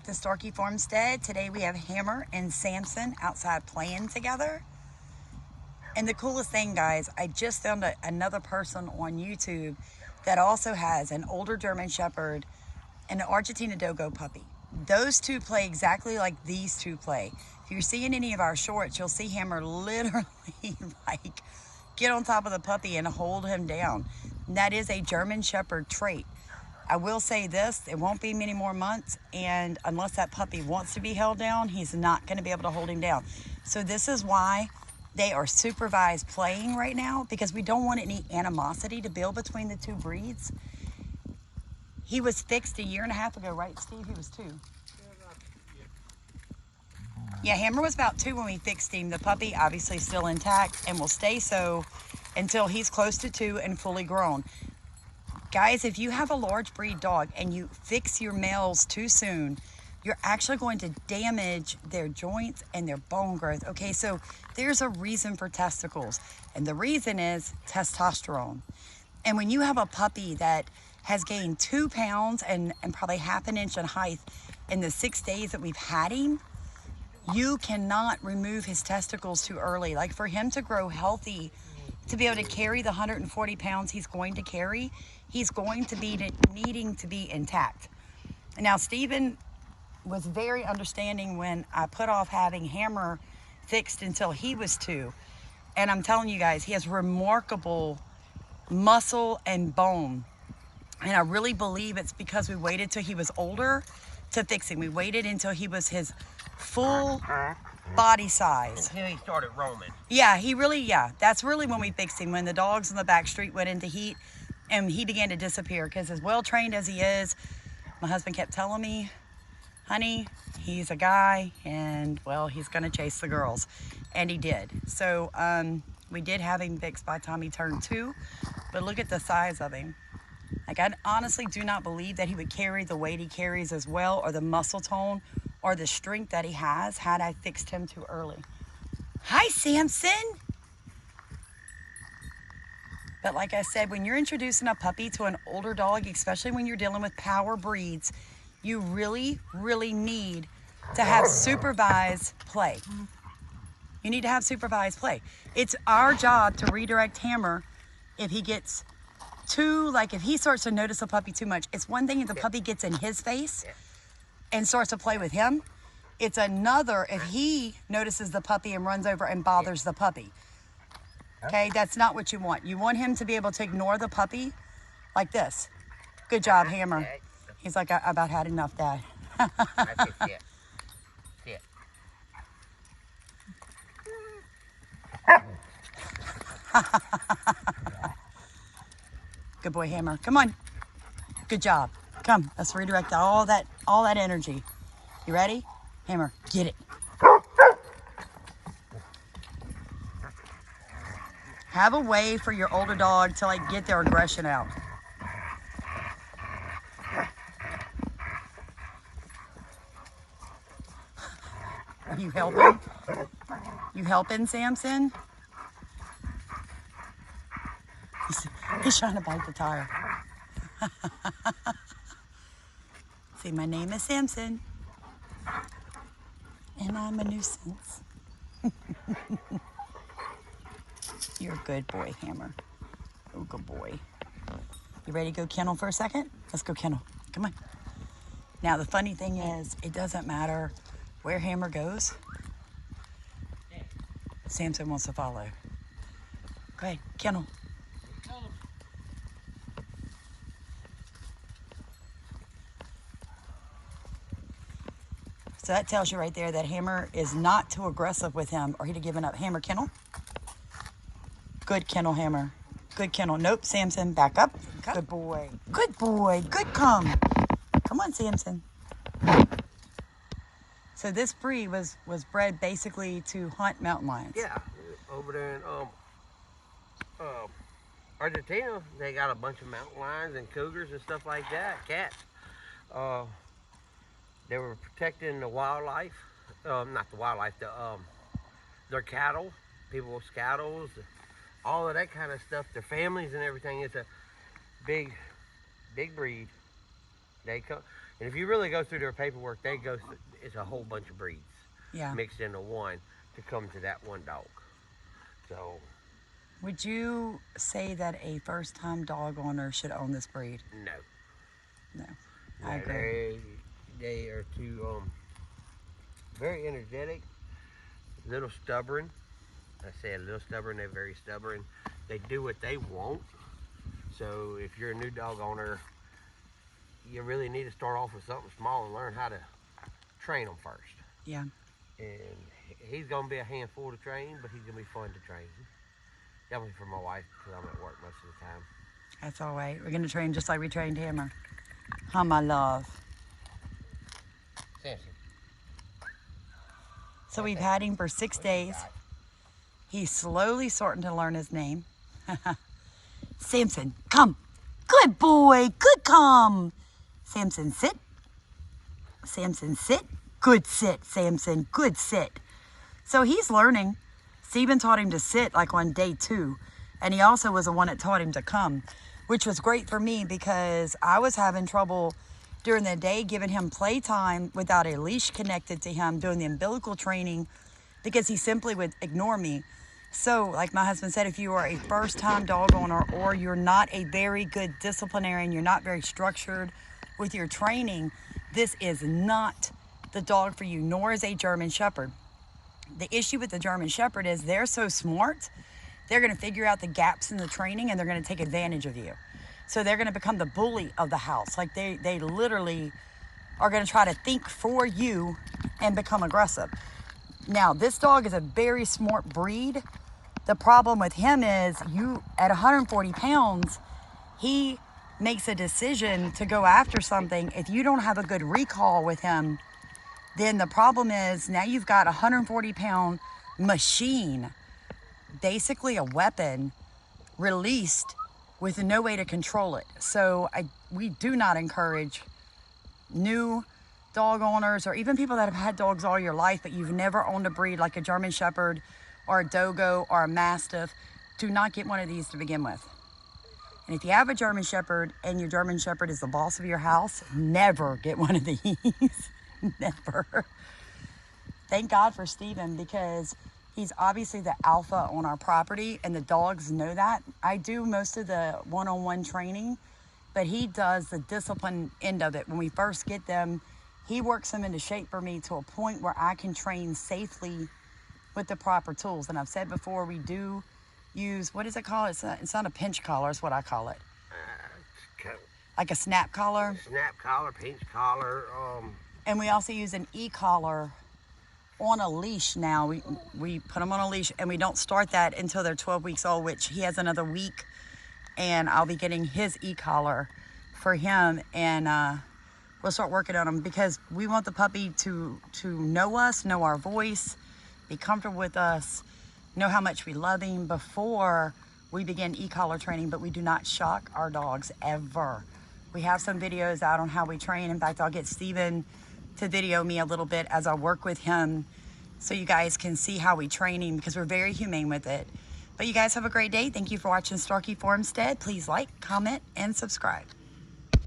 back to Starkey Farmstead. Today we have Hammer and Samson outside playing together. And the coolest thing, guys, I just found another person on YouTube that also has an older German Shepherd and an Argentino Dogo puppy. Those two play exactly like these two play. If you're seeing any of our shorts, you'll see Hammer literally like get on top of the puppy and hold him down. And that is a German Shepherd trait. I will say this, it won't be many more months, and unless that puppy wants to be held down, he's not going to be able to hold him down. So this is why they are supervised playing right now, because we don't want any animosity to build between the two breeds. He was fixed a year and a half ago, right, Steve? He was 2. Yeah, Hammer was about 2 when we fixed him. The puppy obviously still intact and will stay so until he's close to 2 and fully grown. Guys, if you have a large breed dog and you fix your males too soon, you're actually going to damage their joints and their bone growth. Okay, so there's a reason for testicles, and the reason is testosterone. And when you have a puppy that has gained 2 pounds and probably half an inch in height in the 6 days that we've had him, you cannot remove his testicles too early. Like, for him to grow healthy, to be able to carry the 140 pounds he's going to carry, he's going to be needing to be intact. Now, Stephen was very understanding when I put off having Hammer fixed until he was 2. And I'm telling you guys, he has remarkable muscle and bone. And I really believe it's because we waited till he was older to fix him. We waited until he was his full body size. Until he started roaming. Yeah, that's really when we fixed him, when the dogs on the back street went into heat and he began to disappear. Because as well trained as he is, my husband kept telling me, honey, he's a guy and, well, he's going to chase the girls. And he did. So we did have him fixed by the time he turned 2. But look at the size of him. Like, I honestly do not believe that he would carry the weight he carries as well, or the muscle tone, or the strength that he has, had I fixed him too early. Hi, Samson. But like I said, when you're introducing a puppy to an older dog, especially when you're dealing with power breeds, you really, really need to have supervised play. You need to have supervised play. It's our job to redirect Hammer if he gets like if he starts to notice a puppy too much. It's one thing if the puppy gets in his face and starts to play with him. It's another if he notices the puppy and runs over and bothers the puppy. Okay, that's not what you want. You want him to be able to ignore the puppy like this. Good job, Hammer. He's like, I about had enough, Dad. That's it. Sit. Good boy, Hammer. Come on. Good job. Come, let's redirect all that energy. You ready? Hammer, get it. Have a way for your older dog to like get their aggression out. Are you helping? You helping, Samson? He's trying to bite the tire. See, my name is Samson, and I'm a nuisance. You're a good boy, Hammer. Oh, good boy. You ready to go kennel for a second? Let's go kennel. Come on. Now, the funny thing is, it doesn't matter where Hammer goes. Samson wants to follow. Go ahead, kennel. So that tells you right there that Hammer is not too aggressive with him, or he'd have given up. Hammer, kennel. Good kennel, Hammer. Good kennel. Nope, Samson, back up. Good boy. Good boy. Good come. Come on, Samson. So this breed was bred basically to hunt mountain lions. Yeah, over there in Argentina, they got a bunch of mountain lions and cougars and stuff like that, cats. They were protecting the wildlife, not the wildlife, their cattle, people's cattle, all of that kind of stuff, their families and everything. It's a big breed. They come, And if you really go through their paperwork, it's a whole bunch of breeds Yeah. mixed into one to come to that one dog. So, Would you say that a first-time dog owner should own this breed? no. No. No, I agree. they are too very energetic, a little stubborn. I say a little stubborn, they're very stubborn. They do what they want. So if you're a new dog owner, you really need to start off with something small and learn how to train them first. Yeah. And he's going to be a handful to train, but he's going to be fun to train. Definitely for my wife, because I'm at work most of the time. That's all right. We're going to train just like we trained Hammer. Huh, my love? Samson. So we've had him for 6 days. He's slowly starting to learn his name. Samson, come. Good boy. Good come. Samson, sit. Samson, sit. Good sit, Samson. Good sit. So he's learning. Steven taught him to sit like on day 2. And he also was the one that taught him to come, which was great for me because I was having trouble during the day giving him playtime without a leash connected to him, doing the umbilical training, because he simply would ignore me. So, like my husband said, if you are a first-time dog owner or you're not a very good disciplinarian, you're not very structured with your training, this is not the dog for you, nor is a German Shepherd. The issue with the German Shepherd is they're so smart, they're going to figure out the gaps in the training and they're going to take advantage of you. So they're going to become the bully of the house. Like they literally are going to try to think for you and become aggressive. Now, this dog is a very smart breed. The problem with him is at 140 pounds, he makes a decision to go after something. If you don't have a good recall with him, then the problem is now you've got a 140-pound machine, basically a weapon, released with no way to control it. So we do not encourage new dog owners or even people that have had dogs all your life, but you've never owned a breed like a German Shepherd or a Dogo or a Mastiff. Do not get one of these to begin with. And if you have a German Shepherd and your German Shepherd is the boss of your house, never get one of these. Never. Thank God for Steven because he's obviously the alpha on our property and the dogs know that. I do most of the one-on-one training, but he does the discipline end of it. When we first get them, he works them into shape for me to a point where I can train safely with the proper tools. And I've said before, we do use, what is it called? It's not a pinch collar, it's what I call it. Like a snap collar. Snap collar, pinch collar. And we also use an e-collar on a leash now. We put them on a leash and we don't start that until they're 12 weeks old, which he has another week. And I'll be getting his e-collar for him. And we'll start working on him because we want the puppy to know us, know our voice, be comfortable with us, know how much we love him before we begin e-collar training, but we do not shock our dogs ever. We have some videos out on how we train. In fact, I'll get Steven to video me a little bit as I work with him so you guys can see how we train him because we're very humane with it. But you guys have a great day. Thank you for watching Starkey Farmstead. Please like, comment, and subscribe.